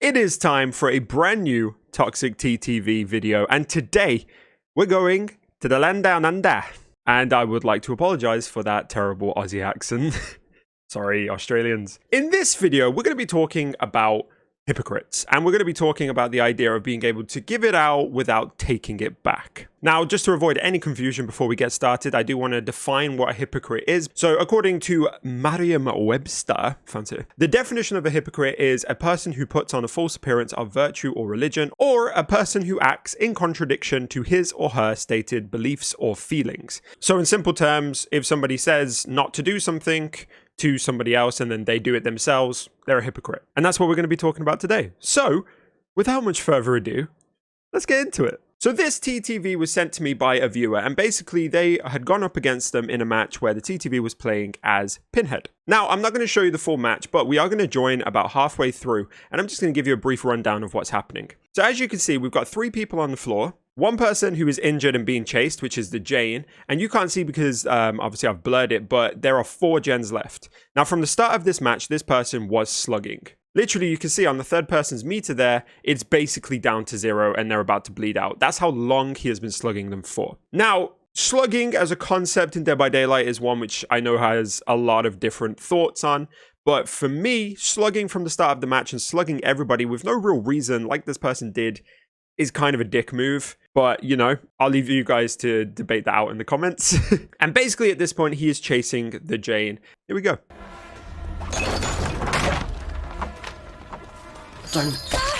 It is time for a brand new Toxic TTV video, and today we're going to the land down under. And I would like to apologize for that terrible Aussie accent. Sorry, Australians. In this video, we're going to be talking about hypocrites, and we're going to be talking about the idea of being able to give it out without taking it back. Now, just to avoid any confusion before we get started, I do want to define what a hypocrite is. So according to Merriam-Webster, fancy, the definition of a hypocrite is a person who puts on a false appearance of virtue or religion, or a person who acts in contradiction to his or her stated beliefs or feelings. So in simple terms, if somebody says not to do something to somebody else and then they do it themselves, they're a hypocrite. And that's what we're going to be talking about today. So without much further ado, let's get into it. So this TTV was sent to me by a viewer, and basically they had gone up against them in a match where the TTV was playing as Pinhead. Now, I'm not going to show you the full match, but we are going to join about halfway through, and I'm just going to give you a brief rundown of what's happening. So as you can see, we've got 3 people on the floor. One person who is injured and being chased, which is the Jane, and you can't see because obviously I've blurred it, but there are 4 gens left. Now, from the start of this match, this person was slugging. Literally, you can see on the third person's meter there, it's basically down to 0 and they're about to bleed out. That's how long he has been slugging them for. Now, slugging as a concept in Dead by Daylight is one which I know has a lot of different thoughts on. But for me, slugging from the start of the match and slugging everybody with no real reason, like this person did, is kind of a dick move. But, you know, I'll leave you guys to debate that out in the comments. And basically at this point, he is chasing the Jane. Here we go. Don't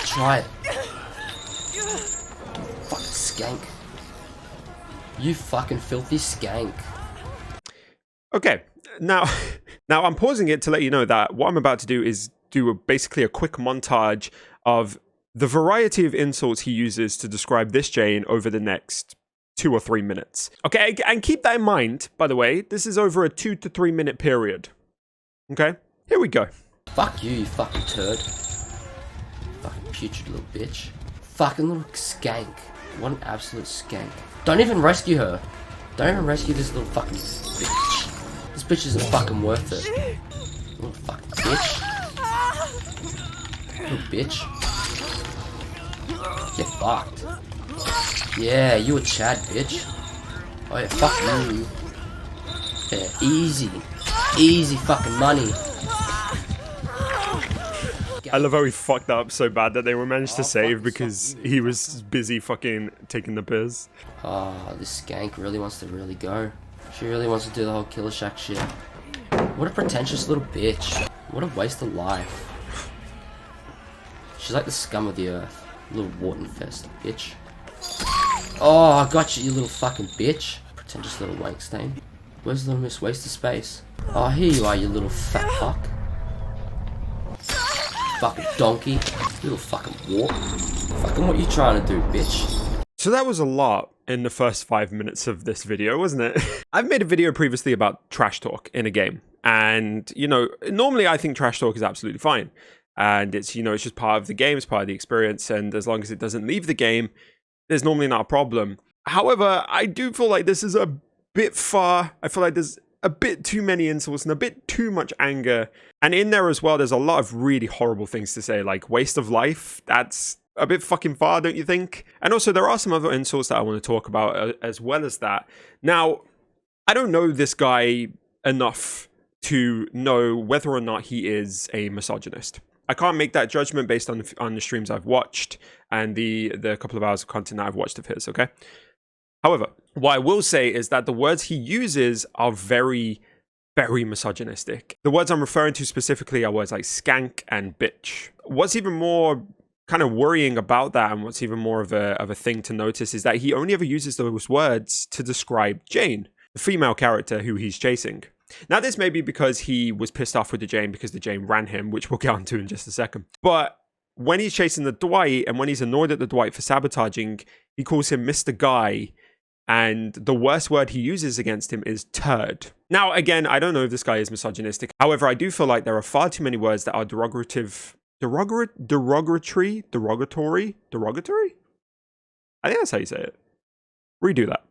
try it. Fucking skank. You fucking filthy skank. Okay, now I'm pausing it to let you know that what I'm about to do is basically a quick montage of the variety of insults he uses to describe this Jane over the next 2 or 3 minutes. Okay, and keep that in mind, by the way, this is over a 2 to 3 minute period. Okay, here we go. Fuck you, you fucking turd. Fucking putrid little bitch. Fucking little skank. What an absolute skank. Don't even rescue her. Don't even rescue this little fucking bitch. This bitch isn't fucking worth it. Little fucking bitch. Little bitch. Get fucked. Yeah, you a Chad, bitch. Oh yeah, fuck you. Yeah, easy. Easy fucking money. I love how he fucked up so bad that they were managed to save because he was busy fucking taking the piss. Oh, this skank really wants to go. She really wants to do the whole Killer Shack shit. What a pretentious little bitch. What a waste of life. She's like the scum of the earth. Little wart infested bitch. Oh, I got you, you little fucking bitch. Pretentious little wank stain. Where's the Miss Waste of Space? Oh, here you are, you little fat fuck. Fucking donkey. Little fucking wart. Fucking what you trying to do, bitch? So that was a lot in the first 5 minutes of this video, wasn't it? I've made a video previously about trash talk in a game. And, you know, normally I think trash talk is absolutely fine. And it's, you know, it's just part of the game, it's part of the experience. And as long as it doesn't leave the game, there's normally not a problem. However, I do feel like this is a bit far. I feel like there's a bit too many insults and a bit too much anger. And in there as well, there's a lot of really horrible things to say, like waste of life. That's a bit fucking far, don't you think? And also, there are some other insults that I want to talk about as well as that. Now, I don't know this guy enough to know whether or not he is a misogynist. I can't make that judgment based on the streams I've watched and the couple of hours of content that I've watched of his, okay? However, what I will say is that the words he uses are very, very misogynistic. The words I'm referring to specifically are words like skank and bitch. What's even more kind of worrying about that, and what's even more of a thing to notice, is that he only ever uses those words to describe Jane, the female character who he's chasing. Now, this may be because he was pissed off with the Jane because the Jane ran him, which we'll get onto in just a second. But when he's chasing the Dwight, and when he's annoyed at the Dwight for sabotaging, he calls him Mr. Guy. And the worst word he uses against him is turd. Now, again, I don't know if this guy is misogynistic. However, I do feel like there are far too many words that are derogatory? I think that's how you say it. Redo that.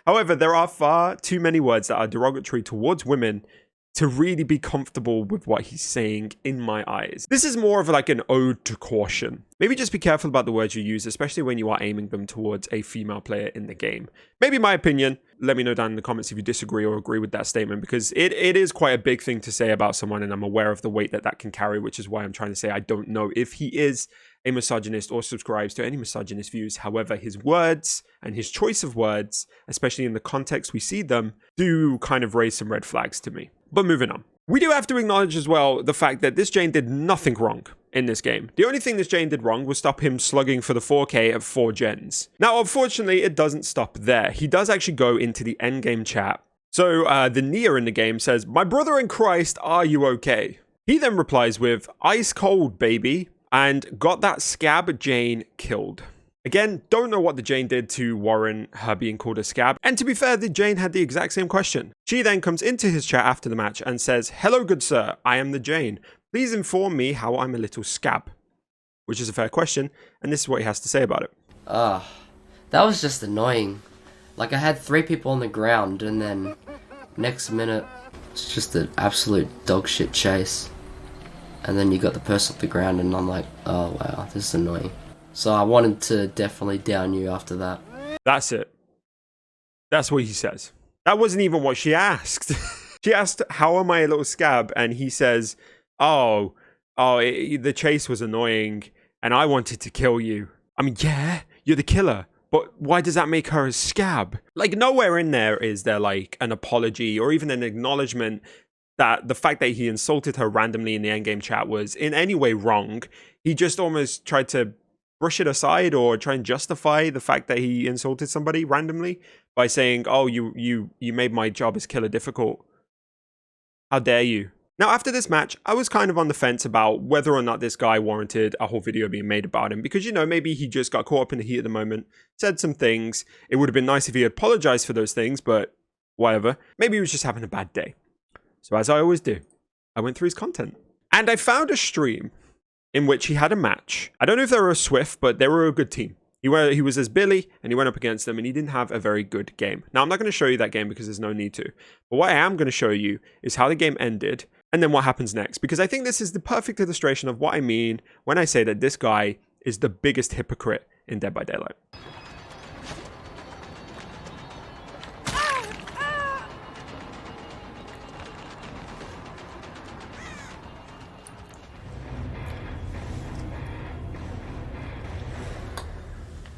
However, there are far too many words that are derogatory towards women to really be comfortable with what he's saying in my eyes. This is more of like an ode to caution. Maybe just be careful about the words you use, especially when you are aiming them towards a female player in the game. Maybe my opinion. Let me know down in the comments if you disagree or agree with that statement, because it is quite a big thing to say about someone, and I'm aware of the weight that that can carry, which is why I'm trying to say I don't know if he is a misogynist or subscribes to any misogynist views. However, his words and his choice of words, especially in the context we see them, do kind of raise some red flags to me. But moving on. We do have to acknowledge as well the fact that this Jane did nothing wrong in this game. The only thing this Jane did wrong was stop him slugging for the 4K of 4 gens. Now, unfortunately, it doesn't stop there. He does actually go into the endgame chat. So the Nia in the game says, "My brother in Christ, are you okay?" He then replies with, "Ice cold, baby," and got that scab Jane killed. Again, don't know what the Jane did to warrant her being called a scab. And to be fair, the Jane had the exact same question. She then comes into his chat after the match and says, "Hello, good sir. I am the Jane. Please inform me how I'm a little scab." Which is a fair question, and this is what he has to say about it. That was just annoying. Like, I had 3 people on the ground, and then next minute, it's just an absolute dog shit chase. And then you got the person off the ground, and I'm like, oh wow, this is annoying. So I wanted to definitely down you after that. That's it. That's what he says. That wasn't even what she asked. She asked, "How am I a little scab?" And he says, the chase was annoying, and I wanted to kill you. I mean, yeah, you're the killer, but why does that make her a scab? Like, nowhere in there is there like an apology or even an acknowledgement that the fact that he insulted her randomly in the endgame chat was in any way wrong. He just almost tried to brush it aside or try and justify the fact that he insulted somebody randomly by saying, "Oh, you made my job as killer difficult. How dare you?" Now, after this match, I was kind of on the fence about whether or not this guy warranted a whole video being made about him, because, you know, maybe he just got caught up in the heat of the moment, said some things. It would have been nice if he apologized for those things, but whatever. Maybe he was just having a bad day. So as I always do, I went through his content. And I found a stream in which he had a match. I don't know if they were a Swift, but they were a good team. He was as Billy, and he went up against them, and he didn't have a very good game. Now, I'm not going to show you that game because there's no need to. But what I am going to show you is how the game ended, and then what happens next. Because I think this is the perfect illustration of what I mean when I say that this guy is the biggest hypocrite in Dead by Daylight.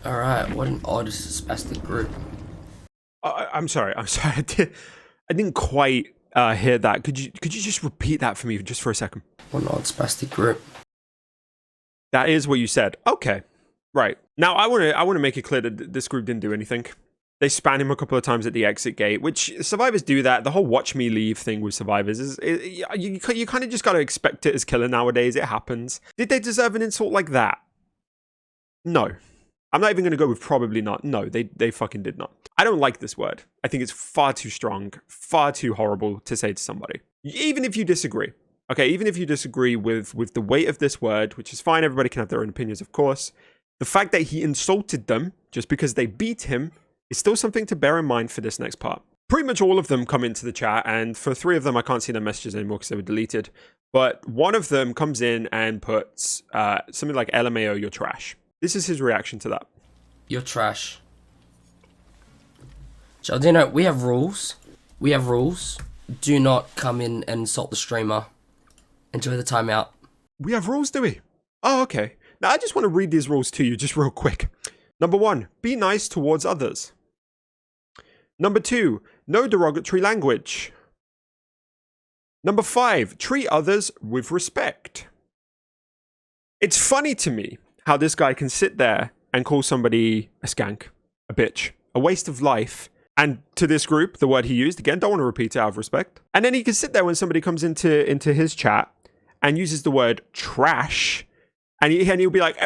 Alright, what an odd spastic group. I'm sorry. I didn't quite hear that. Could you just repeat that for me just for a second? What an odd spastic group. That is what you said. Okay. Right. Now, I want to make it clear that this group didn't do anything. They span him a couple of times at the exit gate, which survivors do that. The whole watch me leave thing with survivors you kind of just got to expect it as killer nowadays. It happens. Did they deserve an insult like that? No. I'm not even going to go with probably not. No, they fucking did not. I don't like this word. I think it's far too strong, far too horrible to say to somebody. Even if you disagree. Okay, even if you disagree with the weight of this word, which is fine. Everybody can have their own opinions, of course. The fact that he insulted them just because they beat him is still something to bear in mind for this next part. Pretty much all of them come into the chat, and for 3 of them, I can't see their messages anymore because they were deleted. But one of them comes in and puts something like, "LMAO, you're trash." This is his reaction to that. You're trash. Jardino, we have rules. We have rules. Do not come in and insult the streamer. Enjoy the timeout. We have rules, do we? Oh, okay. Now, I just want to read these rules to you just real quick. Number 1, be nice towards others. Number 2, no derogatory language. Number 5, treat others with respect. It's funny to me how this guy can sit there and call somebody a skank, a bitch, a waste of life. And to this group, the word he used, again, don't want to repeat it out of respect. And then he can sit there when somebody comes into his chat and uses the word trash. And he'll be like,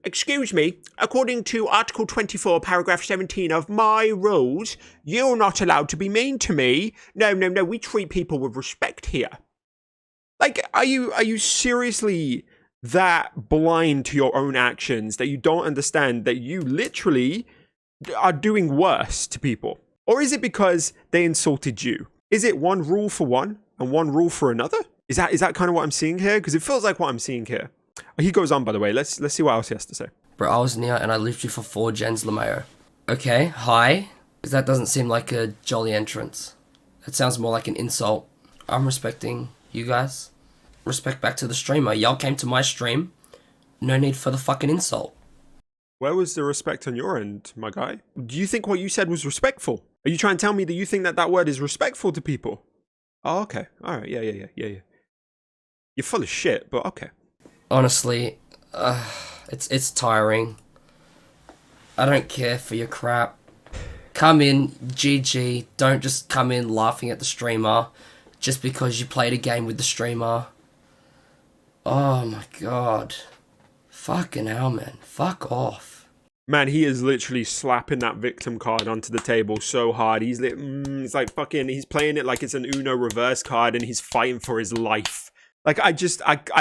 "Excuse me, according to Article 24, paragraph 17 of my rules, you're not allowed to be mean to me. No, we treat people with respect here." Like, are you seriously that blind to your own actions that you don't understand that you literally are doing worse to people? Or is it because they insulted you? Is it one rule for one and one rule for another? Is that kind of what I'm seeing here? Because it feels like what I'm seeing here. He goes on, by the way. Let's see what else he has to say. Bro, I was near and I lived you for 4 gens, LeMayo. Okay, hi. Because that doesn't seem like a jolly entrance. That sounds more like an insult. I'm respecting you guys. Respect back to the streamer. Y'all came to my stream. No need for the fucking insult. Where was the respect on your end, my guy? Do you think what you said was respectful? Are you trying to tell me that you think that word is respectful to people? Oh, okay. All right. Yeah. You're full of shit, but okay. Honestly, it's tiring. I don't care for your crap. Come in, GG. Don't just come in laughing at the streamer just because you played a game with the streamer. Oh my god. Fucking hell, man. Fuck off. Man, he is literally slapping that victim card onto the table so hard. He's like fucking, he's playing it like it's an Uno reverse card and he's fighting for his life. Like, I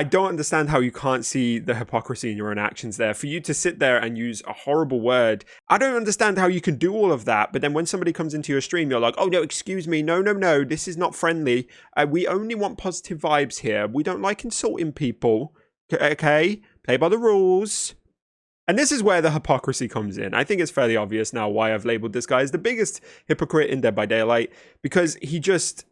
don't understand how you can't see the hypocrisy in your own actions there. For you to sit there and use a horrible word, I don't understand how you can do all of that. But then when somebody comes into your stream, you're like, oh, no, excuse me. No, this is not friendly. We only want positive vibes here. We don't like insulting people. Okay? Play by the rules. And this is where the hypocrisy comes in. I think it's fairly obvious now why I've labeled this guy as the biggest hypocrite in Dead by Daylight. Because he just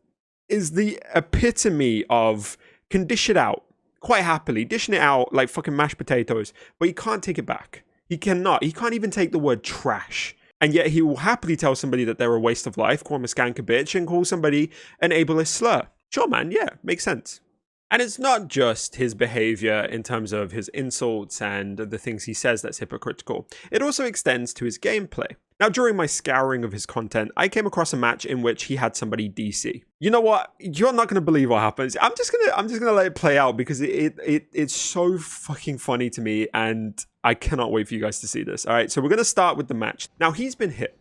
is the epitome of... can dish it out quite happily, dishing it out like fucking mashed potatoes, but he can't take it back. He cannot. He can't even take the word trash. And yet he will happily tell somebody that they're a waste of life, call him a skank a bitch, and call somebody an ableist slur. Sure, man. Yeah, makes sense. And it's not just his behavior in terms of his insults and the things he says that's hypocritical. It also extends to his gameplay. Now, during my scouring of his content, I came across a match in which he had somebody DC. You know what? You're not going to believe what happens. I'm just gonna let it play out because it's so fucking funny to me, and I cannot wait for you guys to see this. All right, so we're going to start with the match. Now, he's been hit,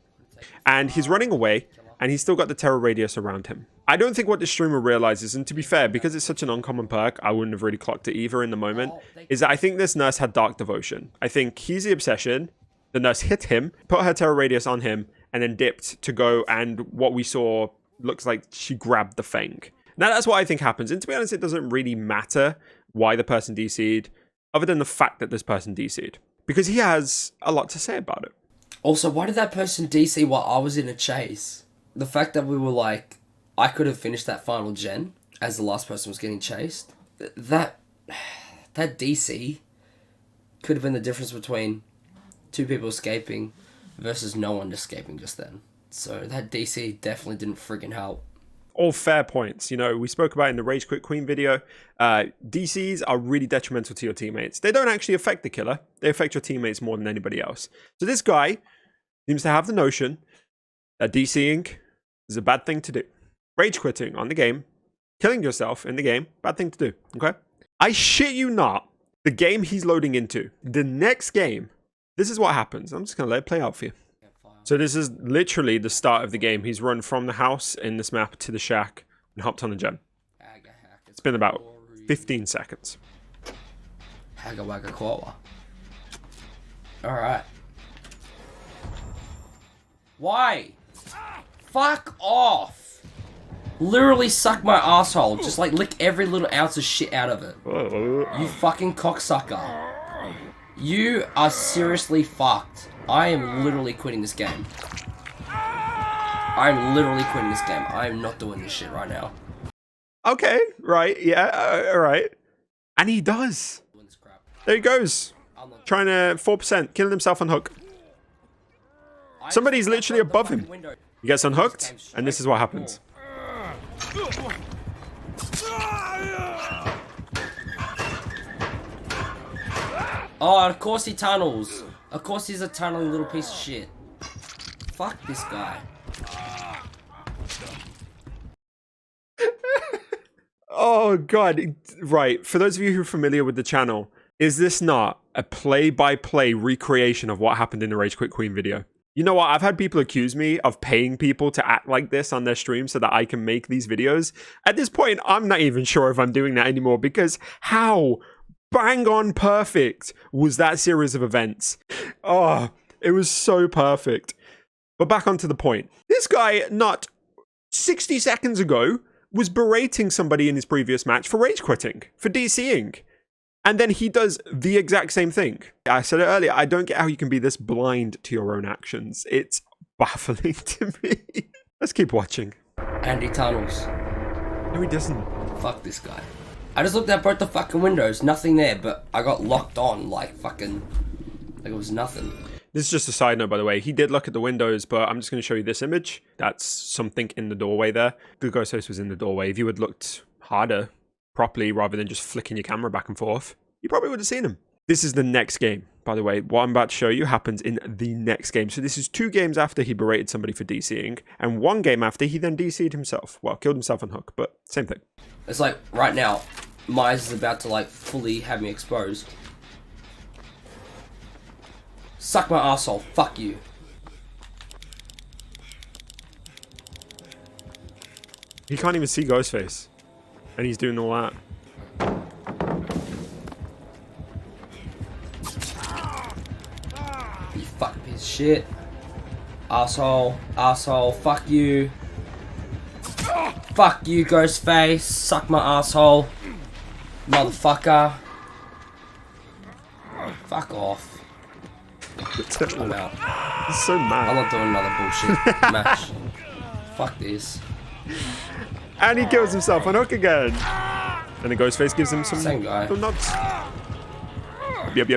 and he's running away, and he's still got the terror radius around him. I don't think what the streamer realizes, and to be fair, because it's such an uncommon perk, I wouldn't have really clocked it either in the moment, is that I think this nurse had Dark Devotion. I think he's the obsession. The nurse hit him, put her terror radius on him, and then dipped to go, and what we saw looks like she grabbed the Fang. Now, that's what I think happens, and to be honest, it doesn't really matter why the person DC'd, other than the fact that this person DC'd, because he has a lot to say about it. Also, why did that person DC while I was in a chase? The fact that we were like, I could have finished that final gen as the last person was getting chased. That DC could have been the difference between 2 people escaping versus no one escaping just then. So that DC definitely didn't friggin' help. All fair points. You know, we spoke about in the Rage Quit Queen video, DCs are really detrimental to your teammates. They don't actually affect the killer. They affect your teammates more than anybody else. So this guy seems to have the notion that DCing is a bad thing to do. Rage quitting on the game, killing yourself in the game, bad thing to do, okay? I shit you not, the game he's loading into, the next game, this is what happens. I'm just going to let it play out for you. So this is literally the start of the game. He's run from the house in this map to the shack and hopped on the gen. It's been about 15 seconds. Haga wagga koala. Alright. Why? Fuck off! Literally suck my asshole. Just like lick every little ounce of shit out of it. You fucking cocksucker. You are seriously fucked. I am literally quitting this game. I'm literally quitting this game. I am not doing this shit right now. Okay, right, yeah, alright. And he does. There he goes. Trying to 4%, killing himself on hook. Somebody's literally above him. He gets unhooked, and this is what happens. Oh, of course he tunnels. Of course he's a tunneling little piece of shit. Fuck this guy. Oh god, right. For those of you who are familiar with the channel, is this not a play-by-play recreation of what happened in the Rage Quit Queen video? You know what? I've had people accuse me of paying people to act like this on their stream so that I can make these videos. At this point, I'm not even sure if I'm doing that anymore because how bang on perfect was that series of events? Oh, it was so perfect. But back onto the point. This guy, not 60 seconds ago, was berating somebody in his previous match for rage quitting, for DCing. And then he does the exact same thing. I said it earlier, I don't get how you can be this blind to your own actions. It's baffling to me. Let's keep watching. And he tunnels. No, he doesn't. Fuck this guy. I just looked at both the fucking windows, nothing there, but I got locked on like fucking... like it was nothing. This is just a side note, by the way. He did look at the windows, but I'm just going to show you this image. That's something in the doorway there. The ghost face was in the doorway. If you had looked harder, properly, rather than just flicking your camera back and forth, you probably would have seen him. This is the next game, by the way. What I'm about to show you happens in the next game. So this is 2 games after he berated somebody for DCing, and 1 game after he then DC'd himself. Well, killed himself on hook, but same thing. It's like, right now, Mize is about to, like, fully have me exposed. Suck my asshole, fuck you. He can't even see Ghostface. And he's doing all that. You fucking piece of shit. Asshole, asshole, fuck you. Fuck you, Ghostface. Suck my asshole. Motherfucker. Fuck off. I'm out. He's so mad. I'm not doing another bullshit match. Fuck this. And he kills himself on hook again. And the Ghostface gives him some Same guy. nuts. Yep.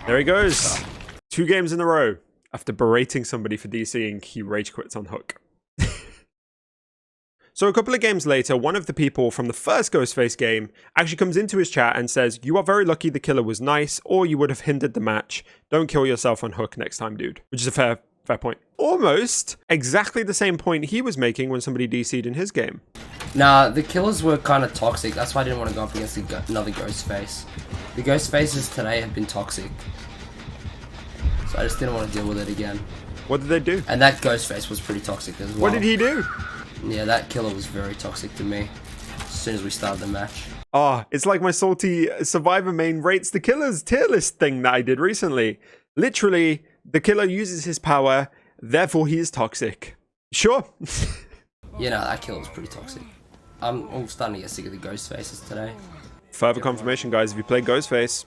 There he goes. 2 games in a row. After berating somebody for DCing, he rage quits on hook. So a couple of games later, one of the people from the first Ghostface game actually comes into his chat and says, "You are very lucky the killer was nice, or you would have hindered the match. Don't kill yourself on hook next time, dude." Which is a fair point. Almost exactly the same point he was making when somebody DC'd in his game. Nah, the killers were kind of toxic. That's why I didn't want to go up against another Ghostface. The Ghostfaces today have been toxic. So I just didn't want to deal with it again. What did they do? And that Ghostface was pretty toxic as well. What did he do? Yeah, that killer was very toxic to me as soon as we started the match. Ah, it's like my salty Survivor main rates the killer's tier list thing that I did recently. Literally, the killer uses his power, therefore he is toxic. Sure. Yeah, no, that killer was pretty toxic. I'm starting to get sick of the Ghostfaces today. Further confirmation, guys, if you play Ghostface,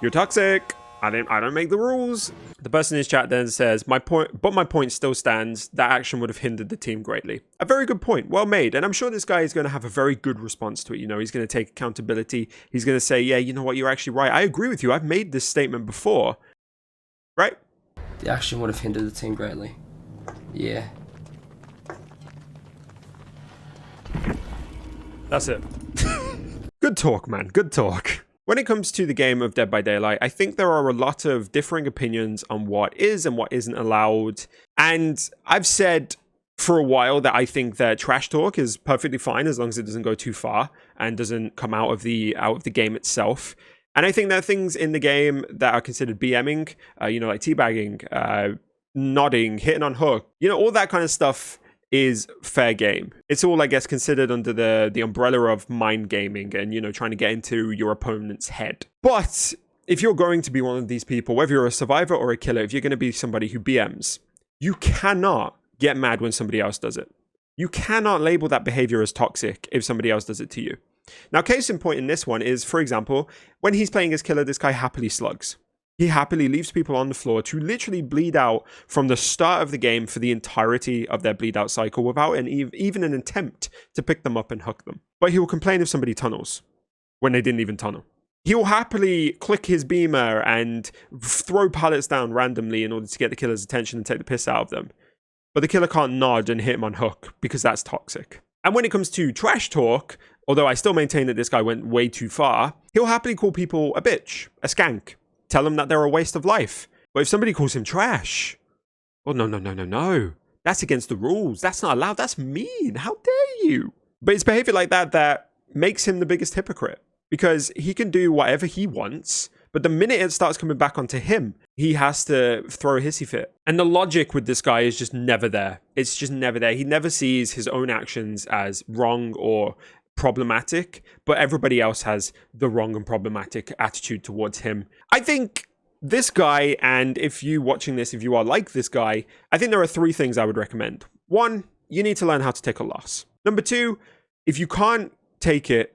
you're toxic. I don't make the rules. The person in his chat then says, my point still stands. That action would have hindered the team greatly. A very good point. Well made. And I'm sure this guy is going to have a very good response to it. You know, he's going to take accountability. He's going to say, yeah, you know what? You're actually right. I agree with you. I've made this statement before. Right? The action would have hindered the team greatly. Yeah. That's it. Good talk, man. Good talk. When it comes to the game of Dead by Daylight, I think there are a lot of differing opinions on what is and what isn't allowed. And I've said for a while that I think that trash talk is perfectly fine as long as it doesn't go too far and doesn't come out of the game itself. And I think there are things in the game that are considered BMing, you know, like teabagging, nodding, hitting on hook, you know, all that kind of stuff is fair game. It's all, I guess, considered under the umbrella of mind gaming and, you know, trying to get into your opponent's head. But if you're going to be one of these people, whether you're a survivor or a killer, if you're going to be somebody who BMs, you cannot get mad when somebody else does it. You cannot label that behavior as toxic if somebody else does it to you. Now, case in point in this one is, for example, when he's playing as killer, this guy happily slugs. He happily leaves people on the floor to literally bleed out from the start of the game for the entirety of their bleed out cycle without even an attempt to pick them up and hook them. But he will complain if somebody tunnels when they didn't even tunnel. He will happily click his beamer and throw pallets down randomly in order to get the killer's attention and take the piss out of them. But the killer can't nod and hit him on hook because that's toxic. And when it comes to trash talk, although I still maintain that this guy went way too far, he'll happily call people a bitch, a skank, tell them that they're a waste of life. But if somebody calls him trash, well, no. That's against the rules. That's not allowed. That's mean. How dare you? But it's behavior like that that makes him the biggest hypocrite. Because he can do whatever he wants, but the minute it starts coming back onto him, he has to throw a hissy fit. And the logic with this guy is just never there. It's just never there. He never sees his own actions as wrong or problematic, but everybody else has the wrong and problematic attitude towards him. I think this guy, and if you watching this, if you are like this guy, I think there are 3 things I would recommend. 1, you need to learn how to take a loss. Number two, if you can't take it,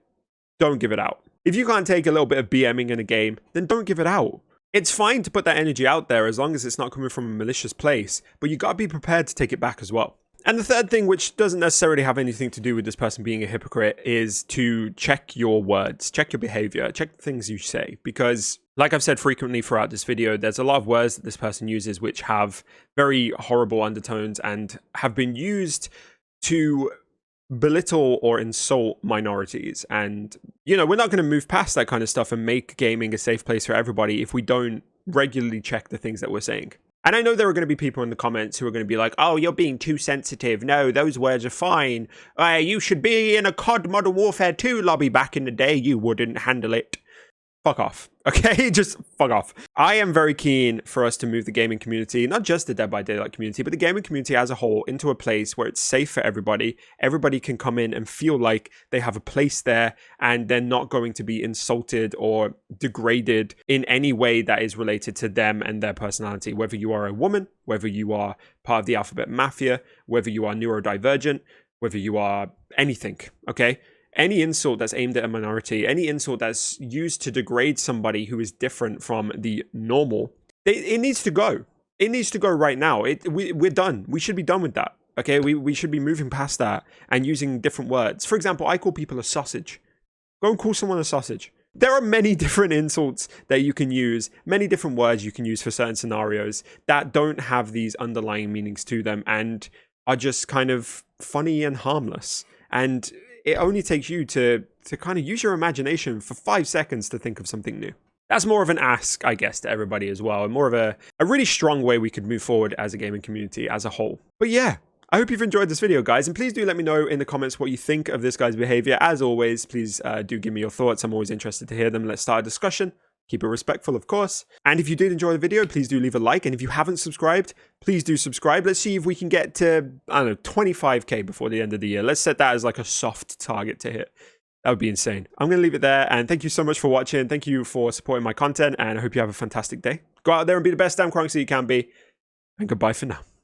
don't give it out. If you can't take a little bit of BMing in a game, then don't give it out. It's fine to put that energy out there as long as it's not coming from a malicious place, but you gotta be prepared to take it back as well. And the third thing, which doesn't necessarily have anything to do with this person being a hypocrite, is to check your words, check your behavior, check the things you say. Because, like I've said frequently throughout this video, there's a lot of words that this person uses which have very horrible undertones and have been used to belittle or insult minorities. And, you know, we're not going to move past that kind of stuff and make gaming a safe place for everybody if we don't regularly check the things that we're saying. And I know there are going to be people in the comments who are going to be like, oh, you're being too sensitive. No, those words are fine. You should be in a COD Modern Warfare 2 lobby back in the day. You wouldn't handle it. Fuck off. Okay, just fuck off. I am very keen for us to move the gaming community, not just the Dead by Daylight community, but the gaming community as a whole, into a place where it's safe for everybody. Everybody can come in and feel like they have a place there and they're not going to be insulted or degraded in any way that is related to them and their personality. Whether you are a woman, whether you are part of the Alphabet Mafia, whether you are neurodivergent, whether you are anything, okay? Any insult that's aimed at a minority, any insult that's used to degrade somebody who is different from the normal, it needs to go. It needs to go right now. We're done. We should be done with that. Okay, we should be moving past that and using different words. For example, I call people a sausage. Go and call someone a sausage. There are many different insults that you can use, many different words you can use for certain scenarios that don't have these underlying meanings to them and are just kind of funny and harmless. And it only takes you to kind of use your imagination for 5 seconds to think of something new. That's more of an ask, I guess, to everybody as well, and more of a really strong way we could move forward as a gaming community as a whole. But yeah, I hope you've enjoyed this video, guys, and please do let me know in the comments what you think of this guy's behavior. As always, please do give me your thoughts. I'm always interested to hear them. Let's start a discussion. Keep it respectful, of course. And if you did enjoy the video, please do leave a like. And if you haven't subscribed, please do subscribe. Let's see if we can get to, I don't know, 25k before the end of the year. Let's set that as like a soft target to hit. That would be insane. I'm going to leave it there. And thank you so much for watching. Thank you for supporting my content. And I hope you have a fantastic day. Go out there and be the best damn Cronksy you can be. And goodbye for now.